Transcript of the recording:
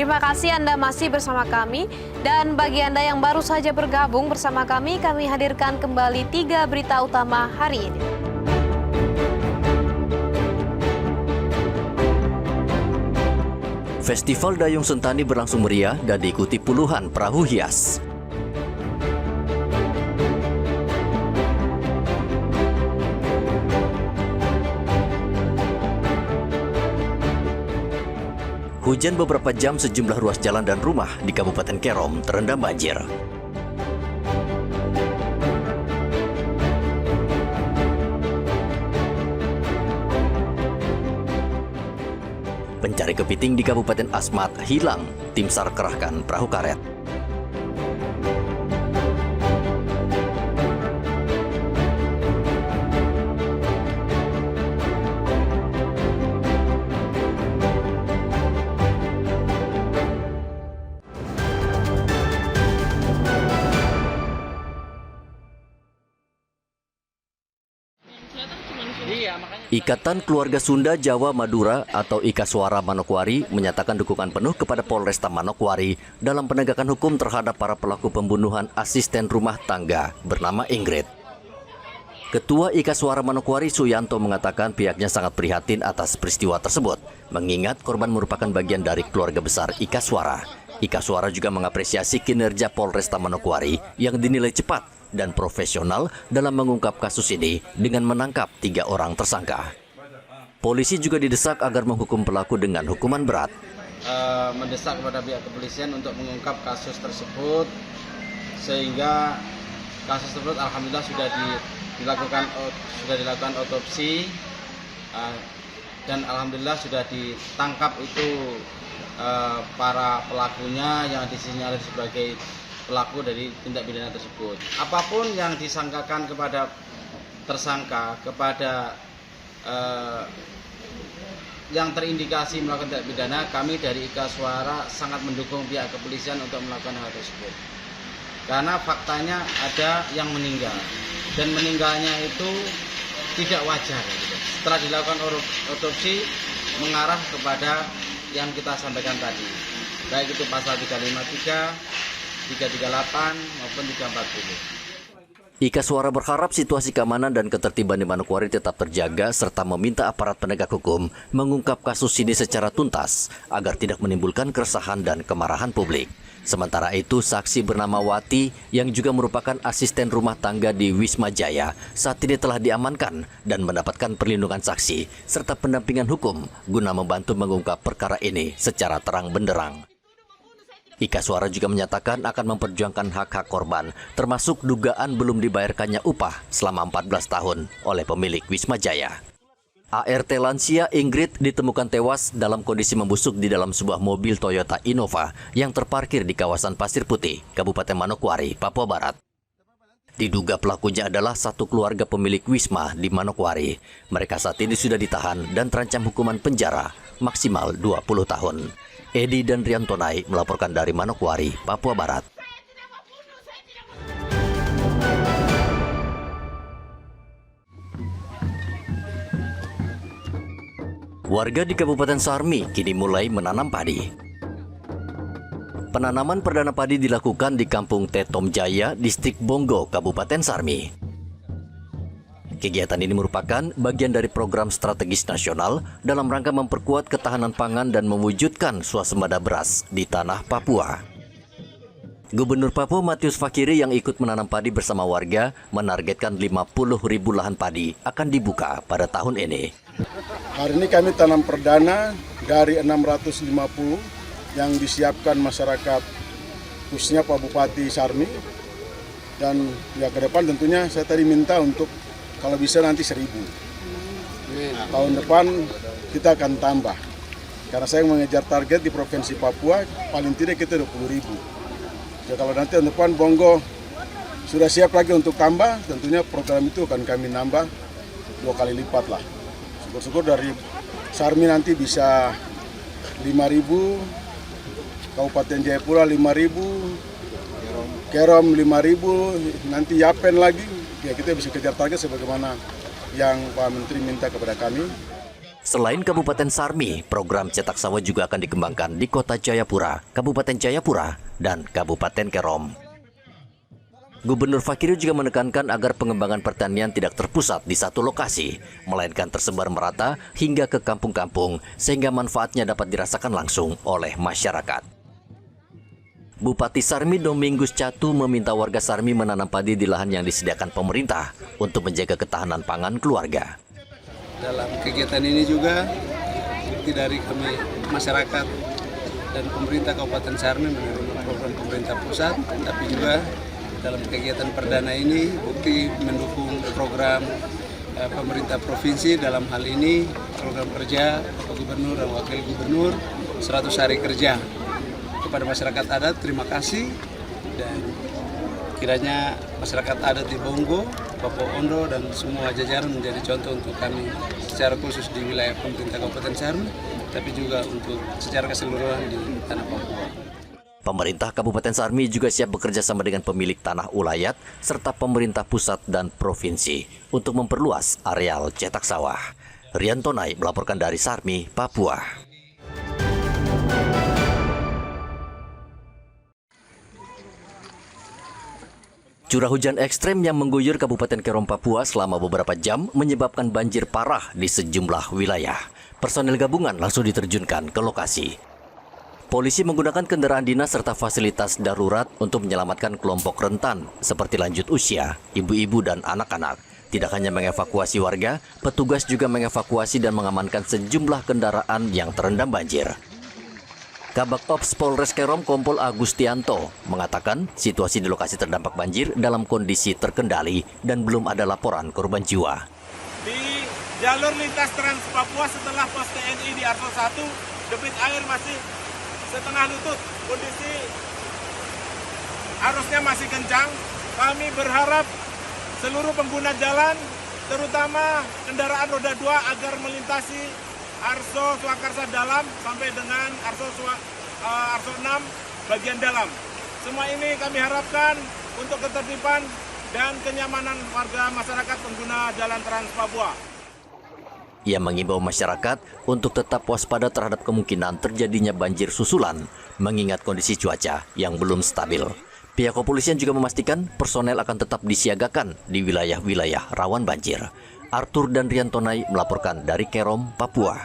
Terima kasih Anda masih bersama kami. Dan bagi Anda yang baru saja bergabung bersama kami hadirkan kembali 3 berita utama hari ini. Festival Dayung Sentani berlangsung meriah dan diikuti puluhan perahu hias. Hujan beberapa jam sejumlah ruas jalan dan rumah di Kabupaten Kerom terendam banjir. Pencari kepiting di Kabupaten Asmat hilang, tim SAR kerahkan perahu karet. Ikatan Keluarga Sunda Jawa Madura atau Ikaswara Manokwari menyatakan dukungan penuh kepada Polresta Manokwari dalam penegakan hukum terhadap para pelaku pembunuhan asisten rumah tangga bernama Ingrid. Ketua Ikaswara Manokwari Suyanto mengatakan pihaknya sangat prihatin atas peristiwa tersebut, mengingat korban merupakan bagian dari keluarga besar Ikaswara. Ikaswara juga mengapresiasi kinerja Polresta Manokwari yang dinilai cepat dan profesional dalam mengungkap kasus ini dengan menangkap 3 orang tersangka. Polisi juga didesak agar menghukum pelaku dengan hukuman berat. Mendesak kepada pihak kepolisian untuk mengungkap kasus tersebut, sehingga kasus tersebut alhamdulillah sudah dilakukan otopsi dan alhamdulillah sudah ditangkap itu para pelakunya yang disinyalir sebagai pelaku dari tindak pidana tersebut. Apapun yang disangkakan kepada tersangka, kepada yang terindikasi melakukan tindak pidana, kami dari Ikaswara sangat mendukung pihak kepolisian untuk melakukan hal tersebut. Karena faktanya ada yang meninggal, dan meninggalnya itu tidak wajar. Setelah dilakukan otopsi, mengarah kepada yang kita sampaikan tadi, baik itu pasal 353, 338 maupun 340. Ikaswara berharap situasi keamanan dan ketertiban di Manokwari tetap terjaga serta meminta aparat penegak hukum mengungkap kasus ini secara tuntas agar tidak menimbulkan keresahan dan kemarahan publik. Sementara itu, saksi bernama Wati yang juga merupakan asisten rumah tangga di Wisma Jaya saat ini telah diamankan dan mendapatkan perlindungan saksi serta pendampingan hukum guna membantu mengungkap perkara ini secara terang benderang. Ikaswara juga menyatakan akan memperjuangkan hak-hak korban, termasuk dugaan belum dibayarkannya upah selama 14 tahun oleh pemilik Wisma Jaya. ART lansia Ingrid ditemukan tewas dalam kondisi membusuk di dalam sebuah mobil Toyota Innova yang terparkir di kawasan Pasir Putih, Kabupaten Manokwari, Papua Barat. Diduga pelakunya adalah satu keluarga pemilik Wisma di Manokwari. Mereka saat ini sudah ditahan dan terancam hukuman penjara maksimal 20 tahun. Edi dan Riantonai melaporkan dari Manokwari, Papua Barat. Warga di Kabupaten Sarmi kini mulai menanam padi. Penanaman perdana padi dilakukan di Kampung Tetom Jaya, Distrik Bonggo, Kabupaten Sarmi. Kegiatan ini merupakan bagian dari program strategis nasional dalam rangka memperkuat ketahanan pangan dan mewujudkan swasembada beras di tanah Papua. Gubernur Papua Matius Fakiri yang ikut menanam padi bersama warga menargetkan 50.000 lahan padi akan dibuka pada tahun ini. Hari ini kami tanam perdana dari 650 yang disiapkan masyarakat, khususnya Pak Bupati Sarmi. Dan ya ke depan tentunya saya tadi minta untuk kalau bisa nanti 1.000. Tahun depan kita akan tambah. Karena saya mengejar target di Provinsi Papua, paling tidak kita 20.000. Ya, kalau nanti tahun depan Bonggo sudah siap lagi untuk tambah, tentunya program itu akan kami nambah 2 kali lipat lah. Syukur-syukur dari Sarmi nanti bisa 5.000, Kabupaten Jayapura 5.000, Kerom 5.000, nanti Yapen lagi. Ya kita bisa kejar target sebagaimana yang Pak Menteri minta kepada kami. Selain Kabupaten Sarmi, program cetak sawah juga akan dikembangkan di Kota Jayapura, Kabupaten Jayapura, dan Kabupaten Kerom. Gubernur Fakiri juga menekankan agar pengembangan pertanian tidak terpusat di satu lokasi, melainkan tersebar merata hingga ke kampung-kampung sehingga manfaatnya dapat dirasakan langsung oleh masyarakat. Bupati Sarmi Domingus Catu meminta warga Sarmi menanam padi di lahan yang disediakan pemerintah untuk menjaga ketahanan pangan keluarga. Dalam kegiatan ini juga bukti dari kami masyarakat dan pemerintah Kabupaten Sarmi menerima program pemerintah pusat, tapi juga dalam kegiatan perdana ini bukti mendukung program pemerintah provinsi, dalam hal ini program kerja Bapak Gubernur dan Wakil Gubernur 100 hari kerja. Kepada masyarakat adat terima kasih, dan kiranya masyarakat adat di Bonggo, Bapak Ondo dan semua jajaran menjadi contoh untuk kami secara khusus di wilayah pemerintah Kabupaten Sarmi, tapi juga untuk secara keseluruhan di tanah Papua. Pemerintah Kabupaten Sarmi juga siap bekerja sama dengan pemilik tanah ulayat serta pemerintah pusat dan provinsi untuk memperluas areal cetak sawah. Rian Tonai melaporkan dari Sarmi, Papua. Curah hujan ekstrem yang mengguyur Kabupaten Kerom, Papua selama beberapa jam menyebabkan banjir parah di sejumlah wilayah. Personel gabungan langsung diterjunkan ke lokasi. Polisi menggunakan kendaraan dinas serta fasilitas darurat untuk menyelamatkan kelompok rentan seperti lanjut usia, ibu-ibu dan anak-anak. Tidak hanya mengevakuasi warga, petugas juga mengevakuasi dan mengamankan sejumlah kendaraan yang terendam banjir. Kabak Ops Polres Kerom Kompol Agustianto mengatakan situasi di lokasi terdampak banjir dalam kondisi terkendali dan belum ada laporan korban jiwa. Di jalur lintas Trans Papua setelah pos TNI di Arso 1, debit air masih setengah lutut. Kondisi arusnya masih kencang. Kami berharap seluruh pengguna jalan, terutama kendaraan roda 2 agar melintasi Arso Swakarsa dalam sampai dengan Arso 6 bagian dalam. Semua ini kami harapkan untuk ketertiban dan kenyamanan warga masyarakat pengguna jalan Trans Papua. Ia mengimbau masyarakat untuk tetap waspada terhadap kemungkinan terjadinya banjir susulan, mengingat kondisi cuaca yang belum stabil. Pihak kepolisian juga memastikan personel akan tetap disiagakan di wilayah-wilayah rawan banjir. Arthur dan Rian Tonai melaporkan dari Kerom, Papua.